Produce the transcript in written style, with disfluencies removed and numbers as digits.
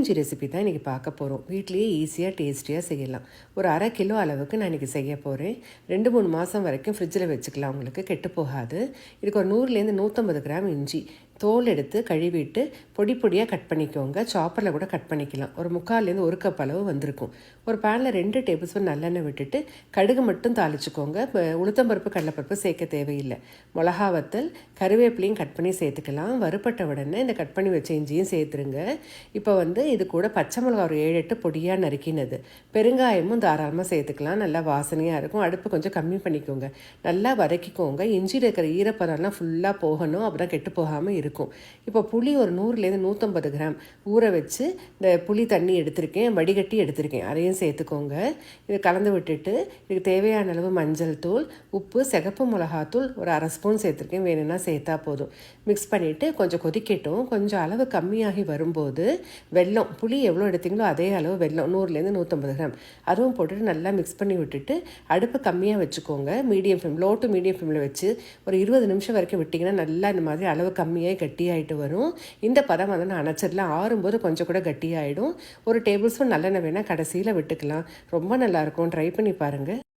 புளியிஞ்சி recipe தான் இன்றைக்கி பார்க்க போகிறோம். வீட்லேயே ஈஸியாக டேஸ்டியாக செய்யலாம். ஒரு 1/2 கிலோ அளவுக்கு நான் இன்றைக்கி செய்ய போகிறேன். 2-3 மாதம் வரைக்கும் ஃப்ரிட்ஜில் வச்சுக்கலாம், உங்களுக்கு கெட்டு போகாது. இதுக்கு ஒரு 100 150 கிராம் இஞ்சி தோல் எடுத்து கழுவிட்டு பொடி பொடியாக கட் பண்ணிக்கோங்க. சாப்பரில் கூட கட் பண்ணிக்கலாம். ஒரு 3/4 1 கப் அளவு வந்திருக்கும். ஒரு பேனில் 2 டேபிள் ஸ்பூன் நல்லெண்ணெய் விட்டுட்டு கடுகு மட்டும் தாளிச்சுக்கோங்க. உளுத்தம்பருப்பு கடலைப்பருப்பு சேர்க்க தேவையில்லை. மிளகா வத்தல் கருவேப்பிலையும் கட் பண்ணி சேர்த்துக்கலாம். வறுப்பட்ட உடனே இந்த கட் பண்ணி வச்ச இஞ்சியும் சேர்த்துருங்க. இப்போ இது கூட பச்சை மிளகா ஒரு 7-8 பொடியாக நறுக்கினது, பெருங்காயமும் தாராளமாக சேர்த்துக்கலாம். நல்லா வாசனையாக இருக்கும். அடுப்பு கொஞ்சம் கம்மி பண்ணிக்கோங்க. நல்லா வதக்கிக்கோங்க. இஞ்சியில் இருக்கிற ஈரப்பதம்லாம் ஃபுல்லாக போகணும், அப்புறம் கெட்டு போகாமல் இருக்கும். இப்போ புளி ஒரு 100 150 கிராம் ஊற வச்சு இந்த புளி தண்ணி எடுத்திருக்கேன், வடிகட்டி எடுத்திருக்கேன், அதையும் சேர்த்துக்கோங்க. இதை கலந்து விட்டுட்டு இதுக்கு தேவையான அளவு மஞ்சள் தூள், உப்பு, சிகப்பு மிளகாத்தூள் ஒரு 1/2 ஸ்பூன் சேர்த்துருக்கேன். வேணும்னா சேர்த்தா போதும். மிக்ஸ் பண்ணிவிட்டு கொஞ்சம் கொதிக்கட்டும். கொஞ்சம் அளவு கம்மியாகி வரும்போது வெல்லம், புளி எவ்வளோ எடுத்தீங்களோ அதே அளவு வெல்லம் 100 150 கிராம் அதுவும் போட்டுட்டு நல்லா மிக்ஸ் பண்ணி விட்டுட்டு அடுப்பு கம்மியாக வச்சுக்கோங்க. Medium flame, low to medium ஃப்ளேமில் வச்சு ஒரு 20 நிமிஷம் வரைக்கும் விட்டிங்கன்னா நல்லா இந்த மாதிரி அளவு கம்மியாக கட்டியாகிட்டு வரும். இந்த பதம் நான் அணைச்சரில் ஆறும்போது கொஞ்சம் கூட கட்டியாகிடும். ஒரு டேபிள் ஸ்பூன் நல்லெண்ணெய் வேணால் கடைசியில் விட்டுக்கலாம். ரொம்ப நல்லாயிருக்கும். ட்ரை பண்ணி பாருங்கள்.